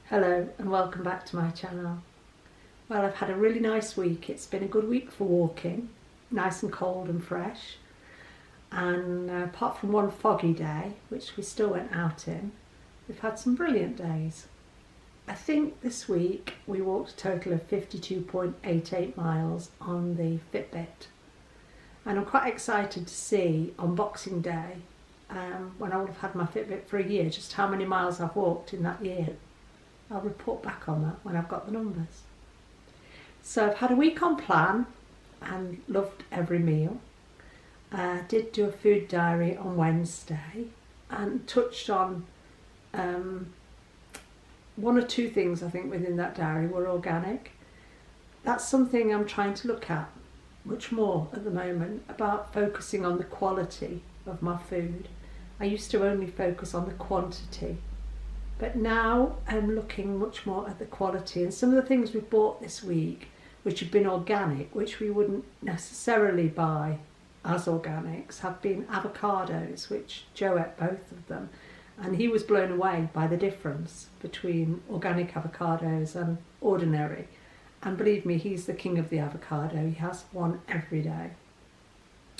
Hello and welcome back to my channel. Well, I've had a really nice week. It's been a good week for walking, nice and cold and fresh, and apart from one foggy day, which we still went out in, we've had some brilliant days. I think this week we walked a total of 52.88 miles on the Fitbit, and I'm quite excited to see on Boxing Day, when I will have had my Fitbit for a year, just how many miles I've walked in that year. I'll report back on that when I've got the numbers. So I've had a week on plan and loved every meal. I did do a food diary on Wednesday and touched on one or two things I think within that diary were organic. That's something I'm trying to look at much more at the moment, about focusing on the quality of my food. I used to only focus on the quantity. But now I'm looking much more at the quality, and some of the things we've bought this week, which have been organic, which we wouldn't necessarily buy as organics, have been avocados, which Joe ate both of them, and he was blown away by the difference between organic avocados and ordinary. And believe me, he's the king of the avocado. He has one every day.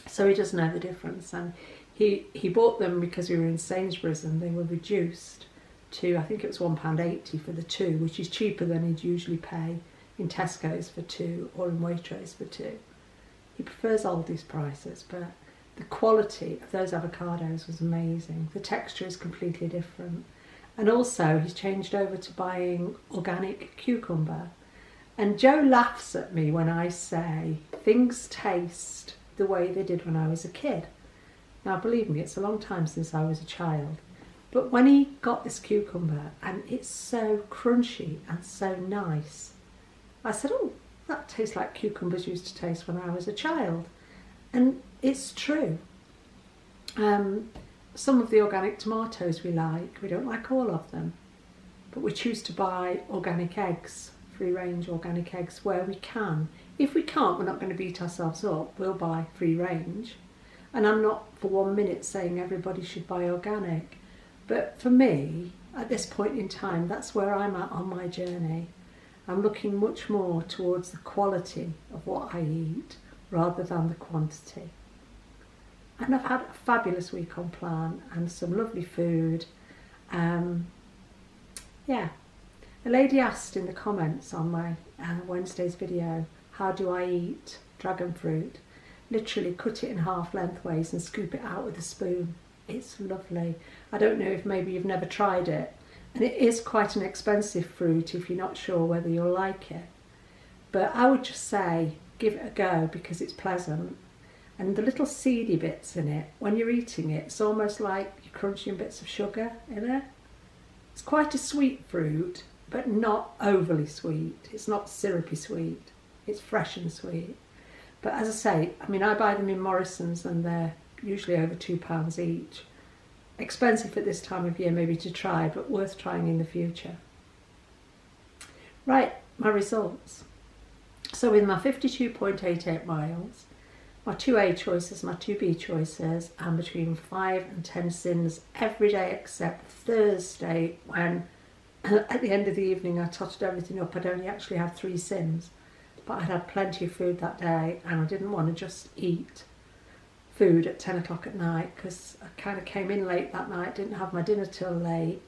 So he does know the difference, and he bought them because we were in Sainsbury's and they were reduced to, I think it was £1.80 for the two, which is cheaper than he'd usually pay in Tesco's for two or in Waitrose for two. He prefers Aldi's prices, but the quality of those avocados was amazing. The texture is completely different. And also he's changed over to buying organic cucumber. And Joe laughs at me when I say things taste the way they did when I was a kid. Now believe me, it's a long time since I was a child. But when he got this cucumber, and it's so crunchy and so nice, I said, oh, that tastes like cucumbers used to taste when I was a child. And it's true. Some of the organic tomatoes we don't like all of them, but we choose to buy organic eggs, free range organic eggs where we can. If we can't, we're not going to beat ourselves up, we'll buy free range. And I'm not for 1 minute saying everybody should buy organic. But for me, at this point in time, that's where I'm at on my journey. I'm looking much more towards the quality of what I eat rather than the quantity. And I've had a fabulous week on plan and some lovely food. Yeah. A lady asked in the comments on my Wednesday's video, how do I eat dragon fruit? Literally cut it in half lengthways and scoop it out with a spoon. It's lovely. I don't know if maybe you've never tried it, and it is quite an expensive fruit if you're not sure whether you'll like it. But I would just say give it a go because it's pleasant, and the little seedy bits in it, when you're eating it, it's almost like you're crunching bits of sugar in it. It's quite a sweet fruit, but not overly sweet. It's not syrupy sweet. It's fresh and sweet. But as I say, I mean, I buy them in Morrison's and they're usually over £2 each. Expensive at this time of year maybe to try, but worth trying in the future. Right, my results. So with my 52.88 miles, my 2A choices, my 2B choices, and between 5 and 10 sins every day except Thursday, when at the end of the evening I totted everything up. I'd only actually had 3 sins, but I'd had plenty of food that day and I didn't want to just eat food at 10 o'clock at night because I kind of came in late that night, didn't have my dinner till late,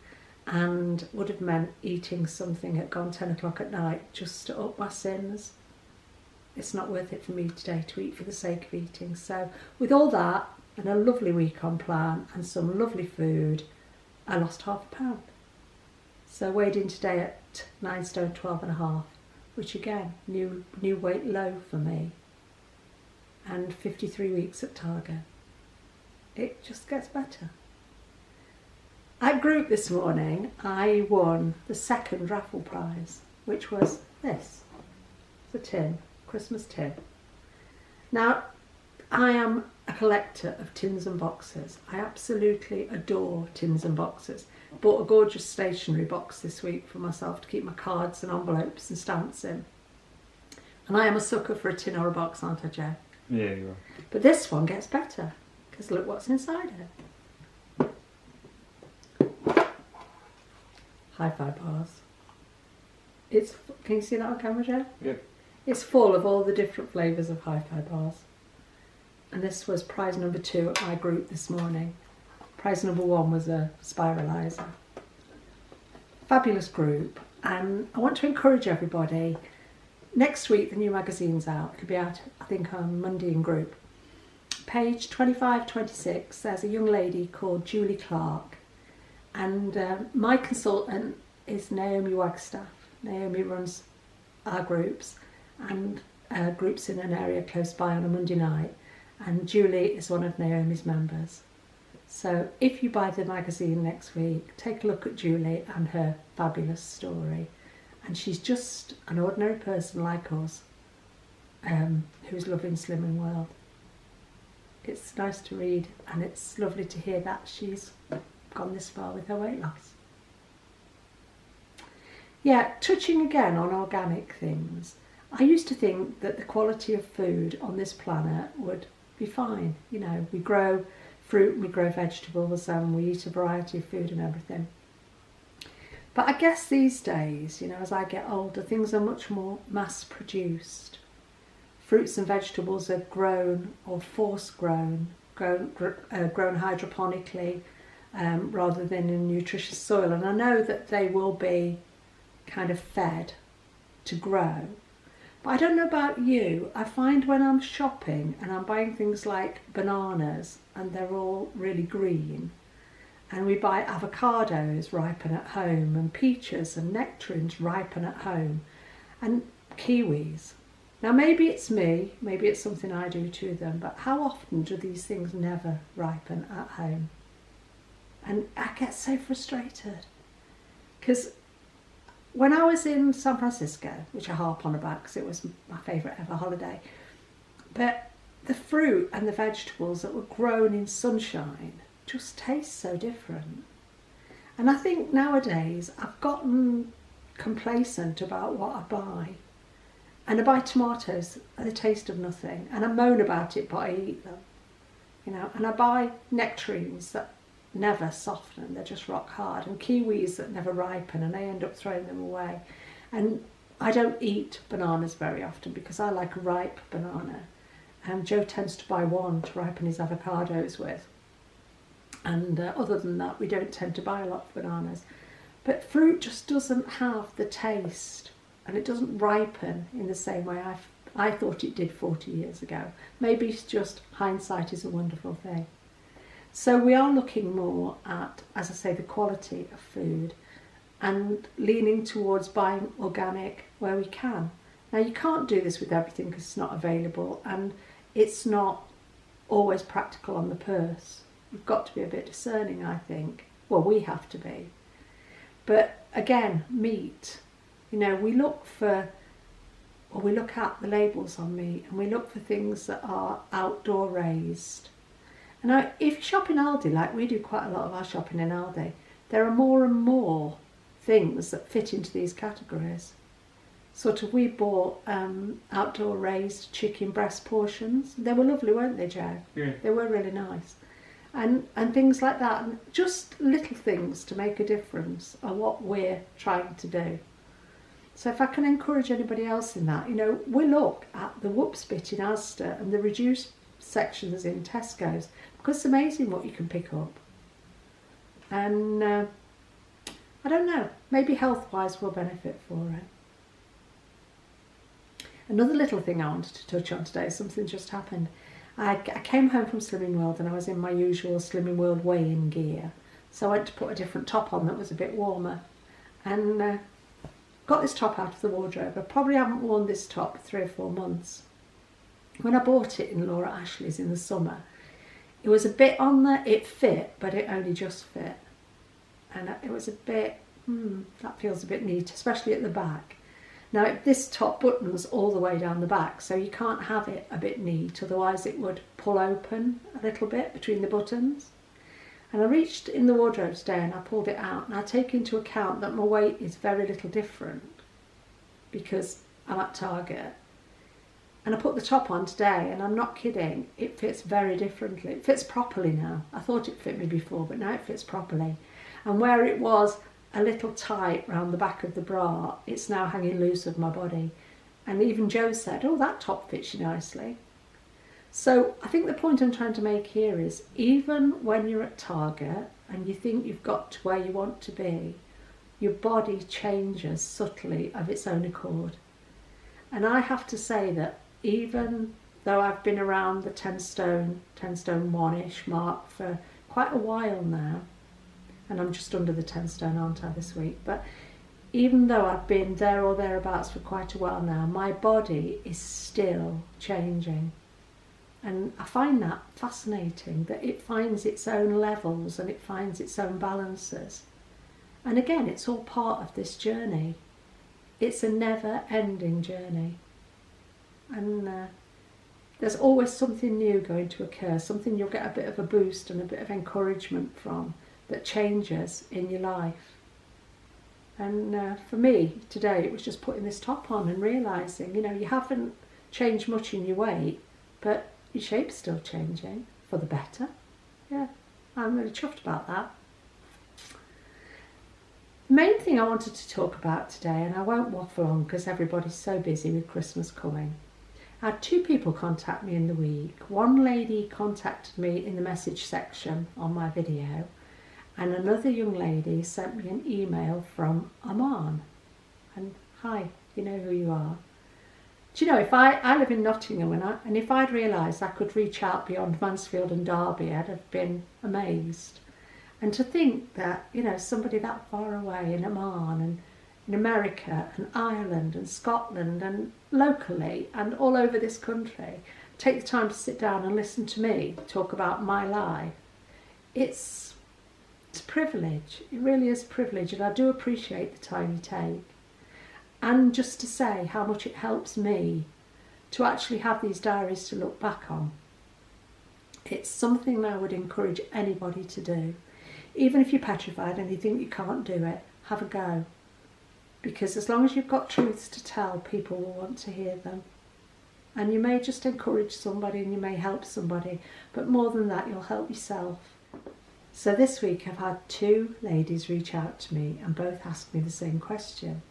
and would have meant eating something at gone 10 o'clock at night just to up my sins. It's not worth it for me today to eat for the sake of eating. So with all that and a lovely week on plan and some lovely food, I lost ½ pound. So weighed in today at 9 stone 12.5, which again, new weight low for me. And 53 weeks at Target. It just gets better. At group this morning, I won the second raffle prize, which was this. The tin, Christmas tin. Now, I am a collector of tins and boxes. I absolutely adore tins and boxes. Bought a gorgeous stationery box this week for myself to keep my cards and envelopes and stamps in. And I am a sucker for a tin or a box, aren't I, Joe? Yeah, you are. But this one gets better, because look what's inside it. Hi-fi bars. It's, can you see that on camera, Joe? Yeah. It's full of all the different flavours of hi-fi bars. And this was prize number 2 at my group this morning. Prize number 1 was a spiraliser. Fabulous group, and I want to encourage everybody. Next week the new magazine's out. It'll be out, I think, on Monday in group. Page 25-26, there's a young lady called Julie Clark, and my consultant is Naomi Wagstaff. Naomi runs our groups and groups in an area close by on a Monday night, and Julie is one of Naomi's members. So if you buy the magazine next week, take a look at Julie and her fabulous story. And she's just an ordinary person like us, who's loving Slimming World. It's nice to read, and it's lovely to hear that she's gone this far with her weight loss. Yeah, touching again on organic things, I used to think that the quality of food on this planet would be fine. You know, we grow fruit, we grow vegetables, and we eat a variety of food and everything. But I guess these days, you know, as I get older, things are much more mass-produced. Fruits and vegetables are grown or force-grown, grown hydroponically, rather than in nutritious soil. And I know that they will be kind of fed to grow. But I don't know about you, I find when I'm shopping and I'm buying things like bananas and they're all really green, and we buy avocados ripen at home, and peaches and nectarines ripen at home, and kiwis. Now maybe it's me, maybe it's something I do to them, but how often do these things never ripen at home? And I get so frustrated, because when I was in San Francisco, which I harp on about because it was my favourite ever holiday, but the fruit and the vegetables that were grown in sunshine just taste so different. And I think nowadays I've gotten complacent about what I buy. And I buy tomatoes at the taste of nothing, and I moan about it, but I eat them. You know, and I buy nectarines that never soften, they're just rock hard, and kiwis that never ripen, and I end up throwing them away. And I don't eat bananas very often because I like a ripe banana, and Joe tends to buy one to ripen his avocados with. And other than that, we don't tend to buy a lot of bananas. But fruit just doesn't have the taste, and it doesn't ripen in the same way I thought it did 40 years ago. Maybe it's just hindsight is a wonderful thing. So we are looking more at, as I say, the quality of food and leaning towards buying organic where we can. Now, you can't do this with everything because it's not available, and it's not always practical on the purse. We've got to be a bit discerning, I think. Well, we have to be. But again, meat, you know, we look at the labels on meat, and we look for things that are outdoor raised. And now, if you shop in Aldi, like we do quite a lot of our shopping in Aldi, there are more and more things that fit into these categories. Sort of, we bought outdoor raised chicken breast portions. They were lovely, weren't they, Joe? Yeah. They were really nice. And things like that, and just little things to make a difference are what we're trying to do. So if I can encourage anybody else in that, you know, we look at the whoops bit in Asda and the reduced sections in Tesco's, because it's amazing what you can pick up. And I don't know, maybe health-wise we'll benefit for it. Another little thing I wanted to touch on today, something just happened. I came home from Slimming World and I was in my usual Slimming World weigh-in gear. So I went to put a different top on that was a bit warmer. And got this top out of the wardrobe. I probably haven't worn this top for 3 or 4 months. When I bought it in Laura Ashley's in the summer, it was a bit on there, it fit, but it only just fit. And it was a bit, that feels a bit neat, especially at the back. Now, this top buttons all the way down the back, so you can't have it a bit neat, otherwise it would pull open a little bit between the buttons. And I reached in the wardrobe today and I pulled it out, and I take into account that my weight is very little different because I'm at Target. And I put the top on today, and I'm not kidding, it fits very differently. It fits properly now. I thought it fit me before, but now it fits properly. And where it was a little tight round the back of the bra, it's now hanging loose of my body. And even Joe said, oh, that top fits you nicely. So I think the point I'm trying to make here is, even when you're at Target and you think you've got to where you want to be, your body changes subtly of its own accord. And I have to say that even though I've been around the 10 stone 1-ish mark for quite a while now, and I'm just under the 10 stone, aren't I, this week, but even though I've been there or thereabouts for quite a while now, my body is still changing. And I find that fascinating, that it finds its own levels and it finds its own balances. And again, it's all part of this journey. It's a never-ending journey. And there's always something new going to occur, something you'll get a bit of a boost and a bit of encouragement from that changes in your life. And for me today, it was just putting this top on and realising, you know, you haven't changed much in your weight, but your shape's still changing for the better. Yeah, I'm really chuffed about that. The main thing I wanted to talk about today, and I won't waffle on because everybody's so busy with Christmas coming. I had 2 people contact me in the week. One lady contacted me in the message section on my video, and another young lady sent me an email from Oman. And hi, you know who you are. Do you know, if I live in Nottingham, and if I'd realised I could reach out beyond Mansfield and Derby, I'd have been amazed. And to think that, you know, somebody that far away in Oman and in America and Ireland and Scotland and locally and all over this country take the time to sit down and listen to me talk about my life, it's a privilege. It really is a privilege, and I do appreciate the time you take. And just to say how much it helps me to actually have these diaries to look back on. It's something I would encourage anybody to do. Even if you're petrified and you think you can't do it, have a go. Because as long as you've got truths to tell, people will want to hear them. And you may just encourage somebody and you may help somebody, but more than that, you'll help yourself. So this week I've had 2 ladies reach out to me and both asked me the same question.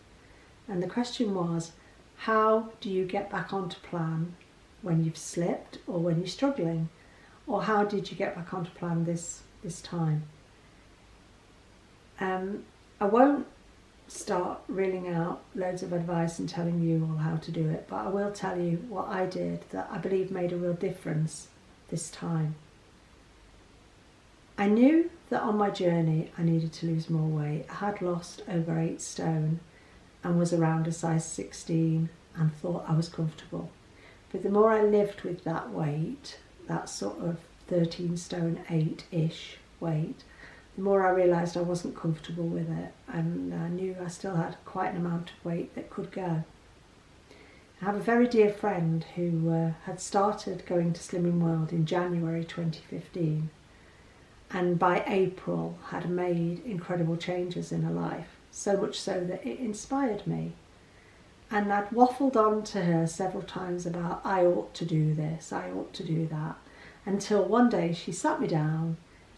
And the question was, how do you get back onto plan when you've slipped or when you're struggling? Or how did you get back onto plan this time? I won't start reeling out loads of advice and telling you all how to do it, but I will tell you what I did that I believe made a real difference this time. I knew that on my journey I needed to lose more weight. I had lost over 8 stone and was around a size 16 and thought I was comfortable. But the more I lived with that weight, that sort of 13 stone 8-ish weight, the more I realised I wasn't comfortable with it, and I knew I still had quite an amount of weight that could go. I have a very dear friend who had started going to Slimming World in January 2015, and by April had made incredible changes in her life, so much so that it inspired me. And I'd waffled on to her several times about, I ought to do this, I ought to do that, until one day she sat me down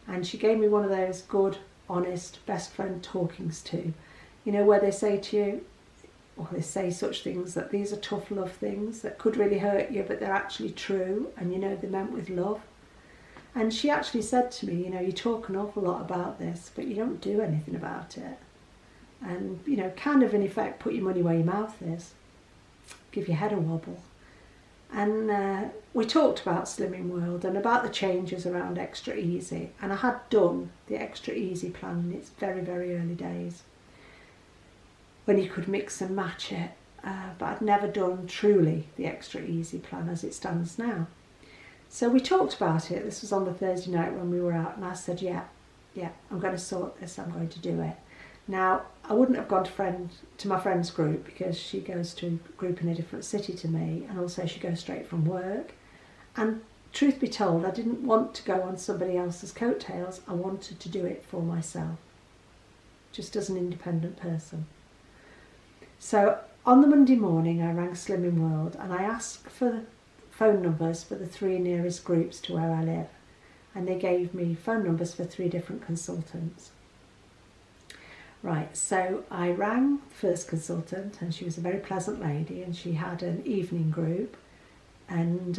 and she gave me one of those good, honest, best friend talkings to, you know, where they say to you, or they say such things that these are tough love things that could really hurt you, but they're actually true, and you know they're meant with love. And she actually said to me, you know, you talk an awful lot about this, but you don't do anything about it. And, you know, kind of in effect, put your money where your mouth is, give your head a wobble. And we talked about Slimming World and about the changes around Extra Easy. And I had done the Extra Easy plan in its very, very early days, when you could mix and match it. But I'd never done truly the Extra Easy plan as it stands now. So we talked about it. This was on the Thursday night when we were out, and I said, yeah, I'm going to sort this, I'm going to do it. Now, I wouldn't have gone to my friend's group because she goes to a group in a different city to me, and also she goes straight from work. And truth be told, I didn't want to go on somebody else's coattails. I wanted to do it for myself, just as an independent person. So on the Monday morning, I rang Slimming World and I asked for phone numbers for the 3 nearest groups to where I live. And they gave me phone numbers for 3 different consultants. Right, so I rang the first consultant, and she was a very pleasant lady, and she had an evening group, and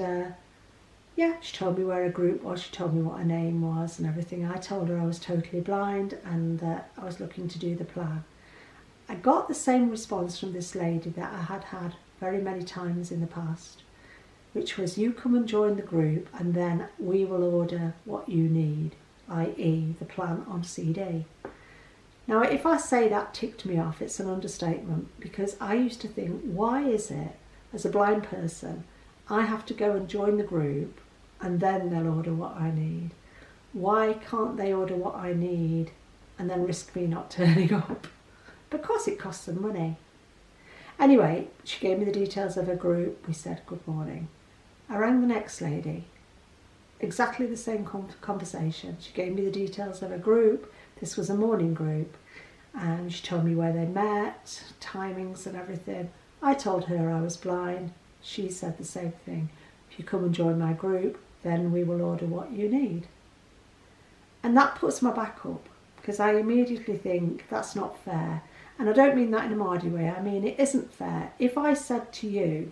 yeah, she told me where her group was, she told me what her name was and everything. I told her I was totally blind and that I was looking to do the plan. I got the same response from this lady that I had had very many times in the past, which was, you come and join the group and then we will order what you need, i.e. the plan on CD. Now, if I say that ticked me off, it's an understatement, because I used to think, why is it, as a blind person, I have to go and join the group and then they'll order what I need? Why can't they order what I need and then risk me not turning up? Because it costs them money. Anyway, she gave me the details of her group. We said good morning. I rang the next lady. Exactly the same conversation. She gave me the details of her group. This was a morning group. And she told me where they met, timings and everything. I told her I was blind. She said the same thing. If you come and join my group, then we will order what you need. And that puts my back up, because I immediately think that's not fair. And I don't mean that in a Māori way, I mean it isn't fair. If I said to you,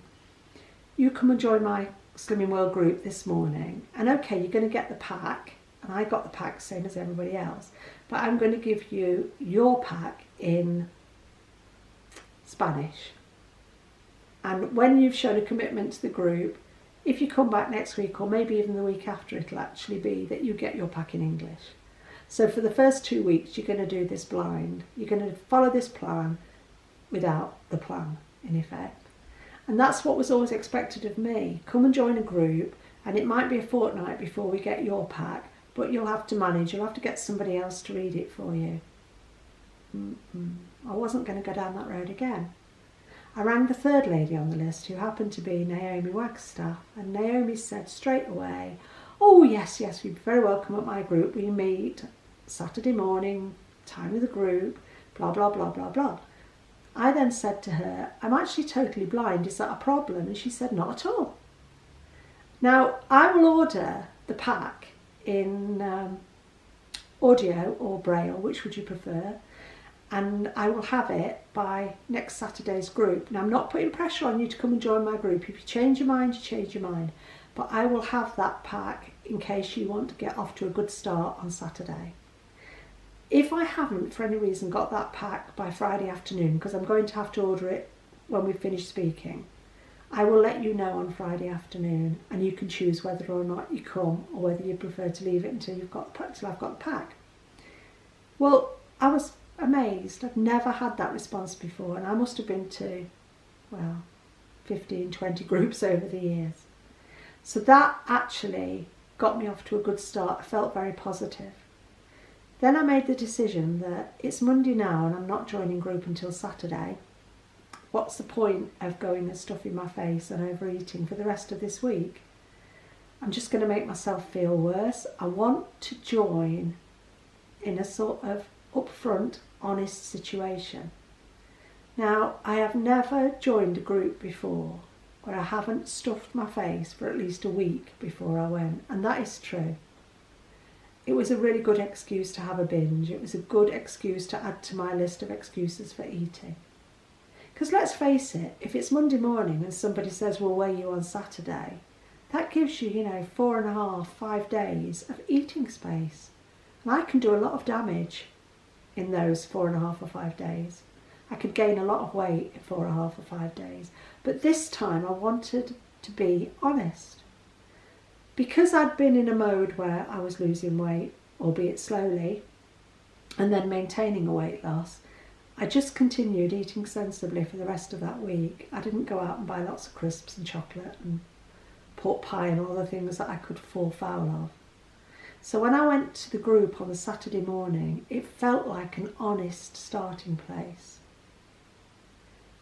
you come and join my Slimming World group this morning, and okay, you're going to get the pack, and I got the pack same as everybody else, but I'm going to give you your pack in Spanish. And when you've shown a commitment to the group, if you come back next week or maybe even the week after, it'll actually be that you get your pack in English. So for the first 2 weeks, you're going to do this blind. You're going to follow this plan without the plan, in effect. And that's what was always expected of me. Come and join a group, and it might be a fortnight before we get your pack, but you'll have to manage. You'll have to get somebody else to read it for you. I wasn't going to go down that road again. I rang the third lady on the list, who happened to be Naomi Wagstaff, and Naomi said straight away, oh yes, you're very welcome at my group. We meet Saturday morning, time of the group, blah, blah, blah, blah, blah. I then said to her, I'm actually totally blind, is that a problem? And she said, not at all. Now, I will order the pack in audio or braille, which would you prefer? And I will have it by next Saturday's group. Now, I'm not putting pressure on you to come and join my group. If you change your mind, you change your mind. But I will have that pack in case you want to get off to a good start on Saturday. If I haven't, for any reason, got that pack by Friday afternoon, because I'm going to have to order it when we finish speaking, I will let you know on Friday afternoon, and you can choose whether or not you come or whether you prefer to leave it until I've got the pack. Well, I was amazed. I've never had that response before, and I must have been to, 15, 20 groups over the years. So that actually got me off to a good start. I felt very positive. Then I made the decision that it's Monday now and I'm not joining group until Saturday. What's the point of going and stuffing my face and overeating for the rest of this week? I'm just going to make myself feel worse. I want to join in a sort of upfront, honest situation. Now, I have never joined a group before where I haven't stuffed my face for at least a week before I went, and that is true. It was a really good excuse to have a binge. It was a good excuse to add to my list of excuses for eating. Because let's face it, if it's Monday morning and somebody says, well, where are you on Saturday? That gives you, 4.5, 5 days of eating space. And I can do a lot of damage in those 4.5 or 5 days. I could gain a lot of weight in 4.5 or 5 days. But this time I wanted to be honest. Because I'd been in a mode where I was losing weight, albeit slowly, and then maintaining a weight loss, I just continued eating sensibly for the rest of that week. I didn't go out and buy lots of crisps and chocolate and pork pie and all the things that I could fall foul of. So when I went to the group on the Saturday morning, it felt like an honest starting place.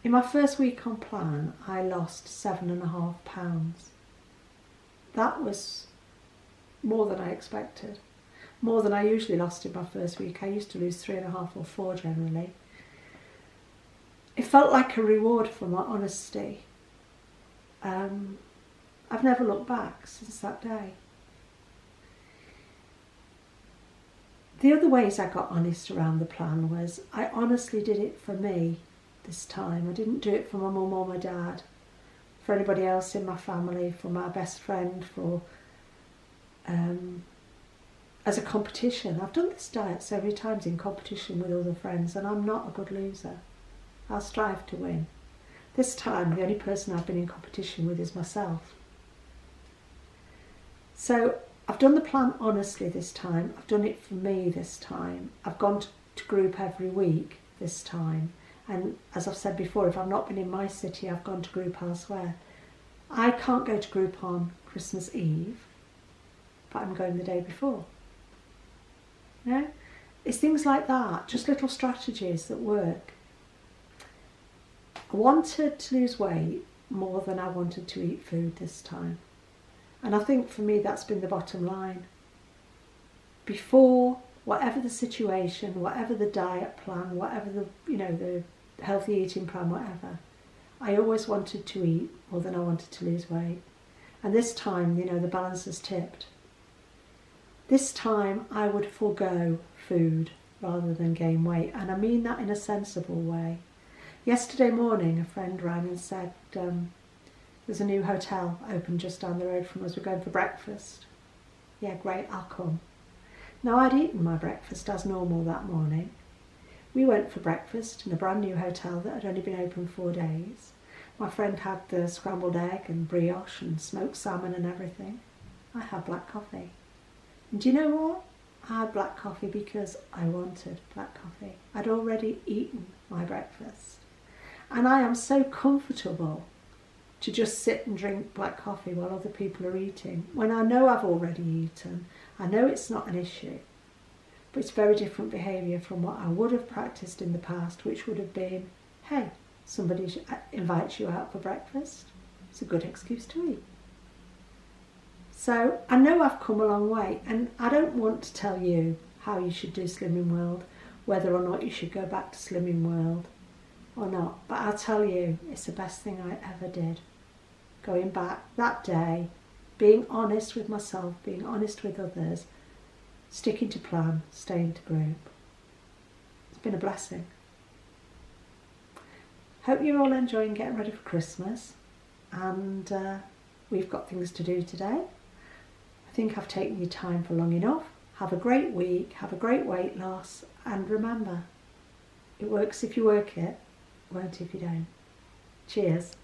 In my first week on plan, I lost 7.5 pounds. That was more than I expected. More than I usually lost in my first week. I used to lose 3.5 or 4 generally. It felt like a reward for my honesty. I've never looked back since that day. The other ways I got honest around the plan was I honestly did it for me this time. I didn't do it for my mum or my dad, for anybody else in my family, for my best friend, for as a competition. I've done this diet several times in competition with other friends, and I'm not a good loser. I'll strive to win. This time, the only person I've been in competition with is myself. So I've done the plan honestly this time. I've done it for me this time. I've gone to group every week this time. And as I've said before, if I've not been in my city, I've gone to group elsewhere. I can't go to group on Christmas Eve, but I'm going the day before. You know? It's things like that, just little strategies that work. I wanted to lose weight more than I wanted to eat food this time. And I think for me that's been the bottom line. Before, whatever the situation, whatever the diet plan, whatever the healthy eating plan, whatever, I always wanted to eat more than I wanted to lose weight. And this time, the balance has tipped. This time I would forego food rather than gain weight, and I mean that in a sensible way. Yesterday morning a friend rang and said there's a new hotel open just down the road from us, we're going for breakfast. Yeah, great, I'll come. Now, I'd eaten my breakfast as normal that morning. We went for breakfast in a brand new hotel that had only been open 4 days. My friend had the scrambled egg and brioche and smoked salmon and everything. I had black coffee. And do you know what? I had black coffee because I wanted black coffee. I'd already eaten my breakfast. And I am so comfortable to just sit and drink black coffee while other people are eating. When I know I've already eaten, I know it's not an issue. But it's very different behaviour from what I would have practised in the past, which would have been, hey, somebody invites you out for breakfast. It's a good excuse to eat. So I know I've come a long way, and I don't want to tell you how you should do Slimming World, whether or not you should go back to Slimming World or not. But I'll tell you, it's the best thing I ever did. Going back that day, being honest with myself, being honest with others, sticking to plan, staying to group. It's been a blessing. Hope you're all enjoying getting ready for Christmas, and we've got things to do today. I think I've taken your time for long enough. Have a great week, have a great weight loss, and remember, it works if you work it, won't if you don't. Cheers.